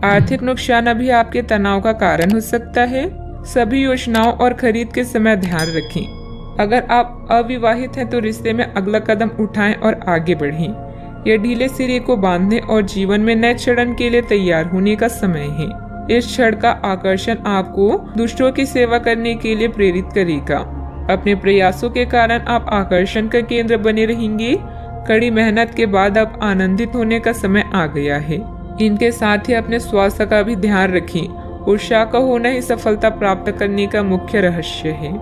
आर्थिक नुकसान अभी आपके तनाव का कारण हो सकता है। सभी योजनाओं और खरीद के समय ध्यान रखें। अगर आप अविवाहित हैं तो रिश्ते में अगला कदम उठाएं और आगे बढ़ें। यह ढीले सिरे को बांधने और जीवन में नए चरण के लिए तैयार होने का समय है। इस क्षण का आकर्षण आपको दूसरों की सेवा करने के लिए प्रेरित करेगा। अपने प्रयासों के कारण आप आकर्षण का केंद्र बने रहेंगे। कड़ी मेहनत के बाद अब आनंदित होने का समय आ गया है। इनके साथ ही अपने स्वास्थ्य का भी ध्यान रखें। उत्साह का होना ही सफलता प्राप्त करने का मुख्य रहस्य है।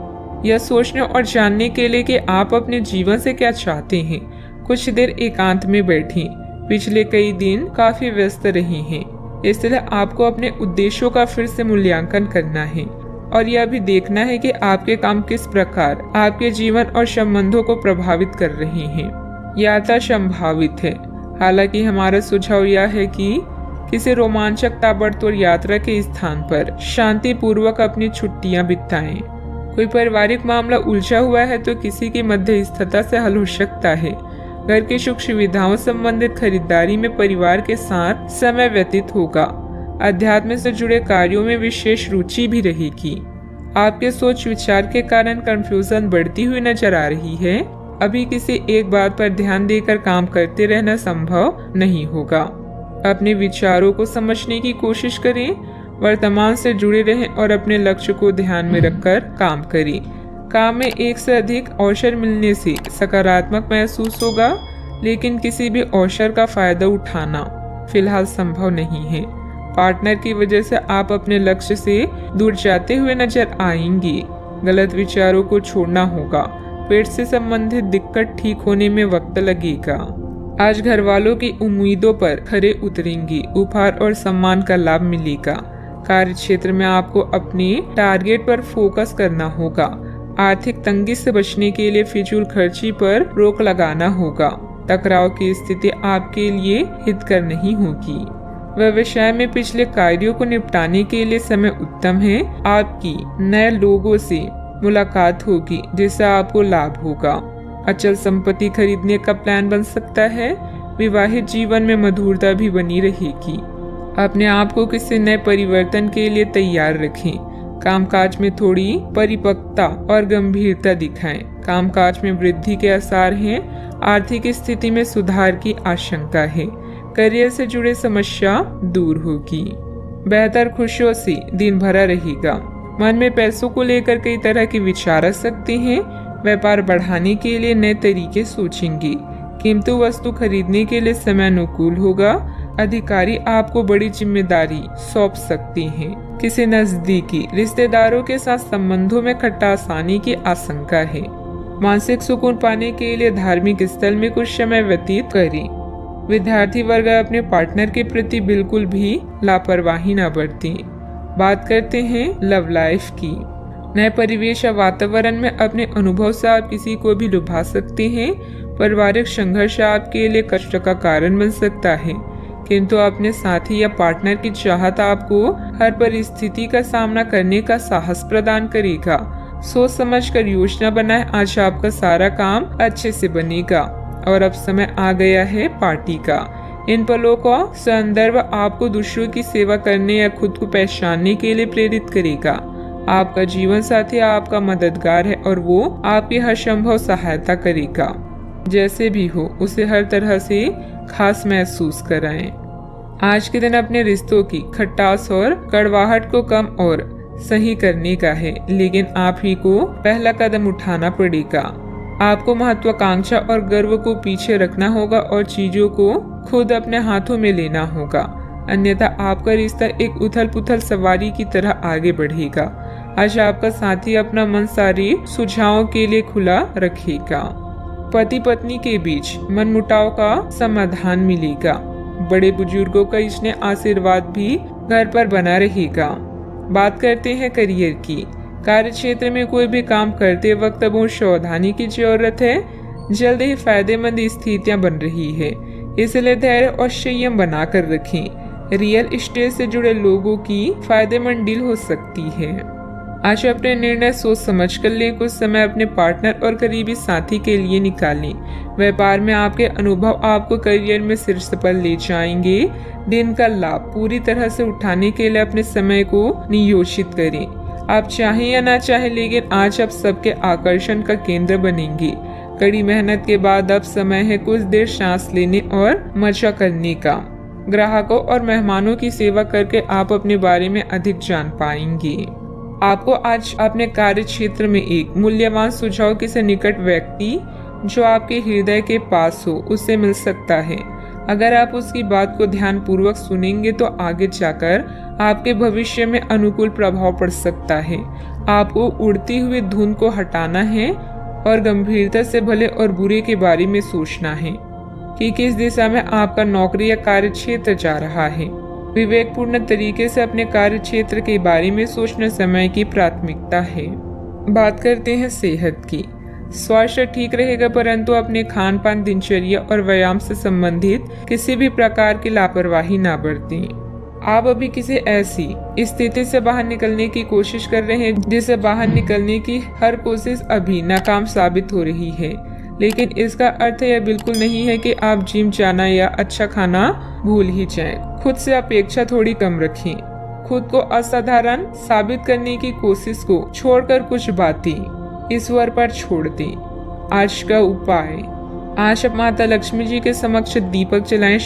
यह सोचने और जानने के लिए कि आप अपने जीवन से क्या चाहते हैं, कुछ देर एकांत में बैठें। पिछले कई दिन काफी व्यस्त रहे हैं, इसलिए आपको अपने उद्देश्यों का फिर से मूल्यांकन करना है और यह भी देखना है कि आपके काम किस प्रकार आपके जीवन और संबंधों को प्रभावित कर रहे हैं। यात्रा संभावित है, हालांकि हमारा सुझाव यह है कि किसी रोमांचक ताबड़तोड़ यात्रा के स्थान पर शांति पूर्वक अपनी छुट्टियां बिताएं। कोई पारिवारिक मामला उलझा हुआ है तो किसी की मध्यस्थता से हल हो सकता है। घर की सुख सुविधाओं संबंधित खरीदारी में परिवार के साथ समय व्यतीत होगा। अध्यात्म से जुड़े कार्यों में विशेष रुचि भी रहेगी। आपके सोच विचार के कारण कंफ्यूजन बढ़ती हुई नजर आ रही है। अभी किसी एक बात पर ध्यान देकर काम करते रहना संभव नहीं होगा। अपने विचारों को समझने की कोशिश करें, वर्तमान से जुड़े रहें और अपने लक्ष्य को ध्यान में रखकर काम करें। काम में एक से अधिक अवसर मिलने से सकारात्मक महसूस होगा, लेकिन किसी भी अवसर का फायदा उठाना फिलहाल संभव नहीं है। पार्टनर की वजह से आप अपने लक्ष्य से दूर जाते हुए नजर आएंगे। गलत विचारों को छोड़ना होगा। पेट से संबंधित दिक्कत ठीक होने में वक्त लगेगा। आज घर वालों की उम्मीदों पर खरे उतरेंगे। उपहार और सम्मान का लाभ मिलेगा। कार्य क्षेत्र में आपको अपने टारगेट पर फोकस करना होगा। आर्थिक तंगी से बचने के लिए फिजूल खर्ची पर रोक लगाना होगा। टकराव की स्थिति आपके लिए हितकर नहीं होगी। व्यवसाय में पिछले कार्यों को निपटाने के लिए समय उत्तम है। आपकी नए लोगों से मुलाकात होगी जिससे आपको लाभ होगा। अचल संपत्ति खरीदने का प्लान बन सकता है। विवाहित जीवन में मधुरता भी बनी रहेगी। अपने आप को किसी नए परिवर्तन के लिए तैयार रखें। कामकाज में थोड़ी परिपक्वता और गंभीरता दिखाएं। कामकाज में वृद्धि के आसार हैं। आर्थिक स्थिति में सुधार की आशंका है। करियर से जुड़े समस्या दूर होगी। बेहतर खुशियों से दिन भरा रहेगा। मन में पैसों को लेकर कई तरह के विचार आ सकते हैं। व्यापार बढ़ाने के लिए नए तरीके सोचेंगे। कीमती वस्तु खरीदने के लिए समय अनुकूल होगा। अधिकारी आपको बड़ी जिम्मेदारी सौंप सकते हैं। किसी नजदीकी रिश्तेदारों के साथ संबंधों में खटास आने की आशंका है। मानसिक सुकून पाने के लिए धार्मिक स्थल में कुछ समय व्यतीत करें। विद्यार्थी वर्ग अपने पार्टनर के प्रति बिल्कुल भी लापरवाही न बरतें। बात करते हैं लव लाइफ की। नए परिवेश या वातावरण में अपने अनुभव से आप किसी को भी लुभा सकते हैं। पारिवारिक संघर्ष आपके लिए कष्ट का कारण बन सकता है, किंतु अपने साथी या पार्टनर की चाहत आपको हर परिस्थिति का सामना करने का साहस प्रदान करेगा। सोच समझकर योजना बनाएं। आज आपका सारा काम अच्छे से बनेगा और अब समय आ गया है पार्टी का। इन पलों का संदर्भ आपको दूसरों की सेवा करने या खुद को पहचानने के लिए प्रेरित करेगा। आपका जीवन साथी आपका मददगार है और वो आपकी हर संभव सहायता करेगा। जैसे भी हो उसे हर तरह से खास महसूस कराएं। आज के दिन अपने रिश्तों की खटास और कड़वाहट को कम और सही करने का है, लेकिन आप ही को पहला कदम उठाना पड़ेगा। आपको महत्वाकांक्षा और गर्व को पीछे रखना होगा और चीजों को खुद अपने हाथों में लेना होगा, अन्यथा आपका रिश्ता एक उथल पुथल सवारी की तरह आगे बढ़ेगा। आज आपका साथी अपना मन सारे सुझावों के लिए खुला रखेगा। पति पत्नी के बीच मनमुटाव का समाधान मिलेगा। बड़े बुजुर्गों का स्नेह आशीर्वाद भी घर पर बना रहेगा। बात करते हैं करियर की। कार्य क्षेत्र में कोई भी काम करते वक्त बहुत सावधानी की जरूरत है। जल्द ही फायदेमंद स्थितियां बन रही है, इसलिए धैर्य और संयम बनाकर रखें। रियल एस्टेट से जुड़े लोगों की फायदेमंद डील हो सकती है। आज अपने निर्णय सोच समझ कर लें। कुछ समय अपने पार्टनर और करीबी साथी के लिए निकालें। व्यापार में आपके अनुभव आपको करियर में शीर्ष पर ले जाएंगे। दिन का लाभ पूरी तरह से उठाने के लिए अपने समय को नियोजित करें। आप चाहें या ना चाहें, लेकिन आज आप सबके आकर्षण का केंद्र बनेंगे। कड़ी मेहनत के बाद अब समय है कुछ देर सांस लेने और मजा करने का। ग्राहकों और मेहमानों की सेवा करके आप अपने बारे में अधिक जान पाएंगे। आपको आज अपने कार्य क्षेत्र में एक मूल्यवान सुझाव किसी निकट व्यक्ति जो आपके हृदय के पास हो उससे मिल सकता है। अगर आप उसकी बात को ध्यान पूर्वक सुनेंगे तो आगे जाकर आपके भविष्य में अनुकूल प्रभाव पड़ सकता है। आपको उड़ती हुई धुन को हटाना है और गंभीरता से भले और बुरे के बारे में सोचना है कि किस दिशा में आपका नौकरी या कार्य क्षेत्र जा रहा है। विवेकपूर्ण तरीके से अपने कार्य क्षेत्र के बारे में सोचना समय की प्राथमिकता है। बात करते हैं सेहत की। स्वास्थ्य ठीक रहेगा, परंतु अपने खान पान, दिनचर्या और व्यायाम से संबंधित किसी भी प्रकार की लापरवाही ना बरतें। आप अभी किसी ऐसी स्थिति से बाहर निकलने की कोशिश कर रहे हैं जिससे बाहर निकलने की हर कोशिश अभी नाकाम साबित हो रही है, लेकिन इसका अर्थ यह बिल्कुल नहीं है कि आप जिम जाना या अच्छा खाना भूल ही जाएं। खुद से अपेक्षा थोड़ी कम रखें। खुद को असाधारण साबित करने की कोशिश को छोड़कर कुछ बातें ईश्वर पर छोड़ दें। आज का उपाय, आज आप माता लक्ष्मी जी के समक्ष दीपक जलाएं।